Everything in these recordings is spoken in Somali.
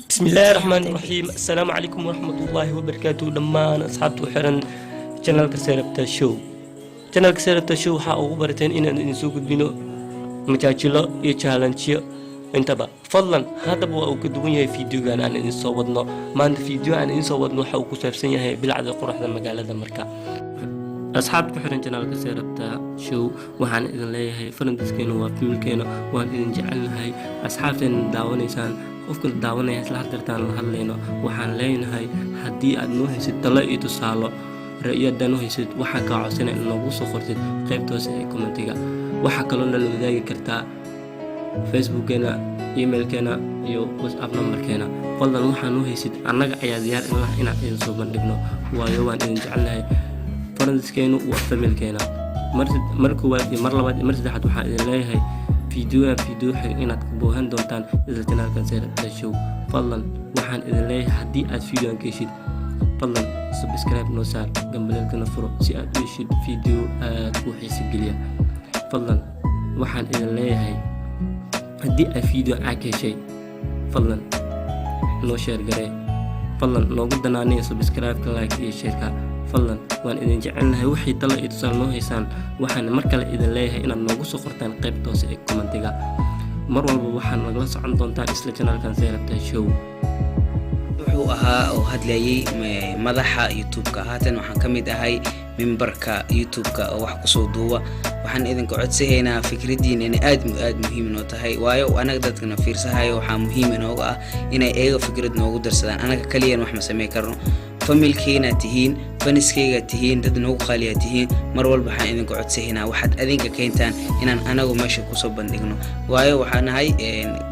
بسم الله الرحمن الرحيم. السلام عليكم ورحمة الله وبركاته. دمان أصحابتو حرن channel كسيربتا شو channel كسيربتا شو waxaa ugu barateen inaan idin soo gudbino majaajilo iyo challenge intaba fadlan hadaba waa uu ka duwan yahay fiidiyogan aan idin soo wadno maanta fiidiyo aan idin soo wadno waxa uu ku saabsan yahay bilacda quruxda magaalada marka asxaabta ku xiran channel كسيربتا show waxaan idin leeyahay farantiiskeena waa filmkeena waan idin jecelnahay asxaabteena daawanaysaan qofka daawanaya isla hartartaan la hadlayno waxaan leenahay haddii aad noo haysid talo iyo tusaalo ra'yada noo haysid waxa ka codsanay in noogu soo qortid qaybta hoose ee commentiga waxa kaloo la wadaagi kartaa facebookena emailkeena iyo whatsapp numberkeena fadlan waxaan noo haysid annaga ayaa diyaar inaan idin soo bandhigno waayo waan idin jecelnahay farantiiskeenu waa familkeena mar koowaad iyo mar labaad iyo mar saddexaad waxaan idin leeyahay فيديو inaad ka boohan doontaan isla channelka Seerabta Show fadlan waxaan idin leeyahay haddii aad fiidiyoan ka heshid fadlan subscribe noo saar gambalelkana furo si aad u heshid fiidiyo aad ku xiiso geliya fadlan waxaan idin leeyahay haddii aad fiidiyo aad ka heshay fadlan noo share garee fadlan noogu danaanaya subscribe-ka like iyo share-ka fadlan waan idin jecelnahay wixii talo iyo tusaale noo haysaan waxaan mar kale idin leeyahay inaad noogu soo qortaan qaybta hoose ee commentiga mar walba waxaan nagala socon doontaan isla channelkan Seerabta Show wuxuu ahaa oo hadlayay madaxa YouTube-ka haatan waxaan ka mid ahay memberka YouTube-ka oo wax ku soo duuba waxaan idinka codsanaynaa fikradiina in aad muhiim noo tahay waayo anaga dadkana fiirsahayo waxa muhiim inooga ah inay eega fikrad noogu darsadaan anaga kaliya wax ma sameey karno familkeena tihiin faniskeyga tihiin dad noogu qaaliya tihiin mar walba waxaan idinka codsanaynaa waxaad adinka keentaan inaan anagu meesha ku soo bandhigno waayo waxaan nahay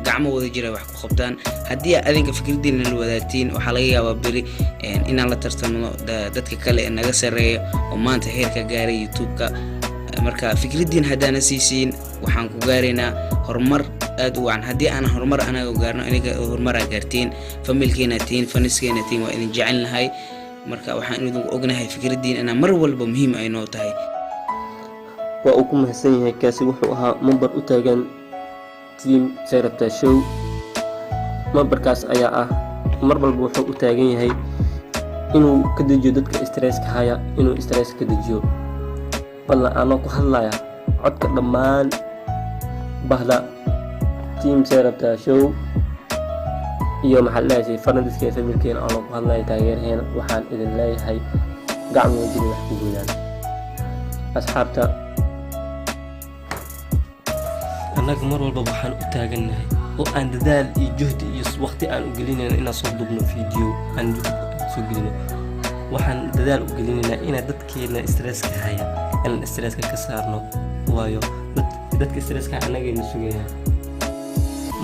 gacmo wada jira wax ku qabtaan haddii adinka fikradiina la wadaagtiin waxa laga yaabaa bari inaan la tartamo dadka kale ee naga sareeyo oo maanta heerka gaaray YouTube-ka marka fikradiin hadana siisiin waxaan ku gaaraynaa horumar aad u wacan haddii aan horumar anaga gaarno aniga horumar gaartiin familkeena tiin faniskeena tiin waa idin jecelnahay marka waxaan idin ognahay fikradiin ina mar walba muhiim ay noo tahay waa uu ku mahadsan yahay kaasi wuxuu ahaa member u taagan team Seerabta Show memberkaas ayaa ah mar walba wuxuu u taagan yahay inuu ka dejiyo dadka stresska haya inuu stress ka dejiyo والله أنا كهلا عد كدمان بهلا تيم Seerabta Show يوم حلا شيء فرندس كيف ممكن أنا كهلا يتغير هنا وحن إذن لا هي قاعد موجود يحكوا أصحابته أنا كمر والبحر أتاجنا وأن ذال جهد وقت أن أقولين إن صدقنا فيديو أن صدقنا وحن ذال أقولين إن دتكينا stress كهايا إن stress كسرنا وايو دتك stress كأنا جاي نسويها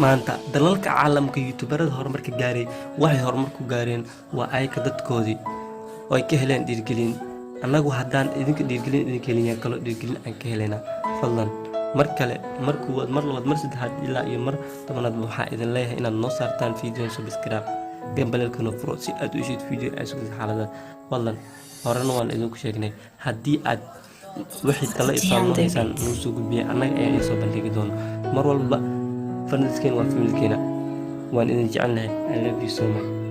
ما أنت دلالك عالم كيوتيوبر هرمر كجاري واحد هرمر كجارين وأي كدت كودي وأي كهلين ديرجلين أنا جو هدان إذن كديرجلين إذن كهلين يكلو ديرجلين أن كهلينا فلان مركلة مركواد مرلواد مرسد هاد إلا يمر طبعا نضحى إذن لا إن النصر تان فيديو سبسكرايب قبل الكنوفرو سي أدوشيت فيديو أسوي الحالة والله هرنوان إذن كشجني هدي أد وحيد كلا إصابة إنسان نوسوق بيه أنا أي إصابة اللي كدون مر والله فرنسكين وفملكينا وأن إذن جعلنا I love you so much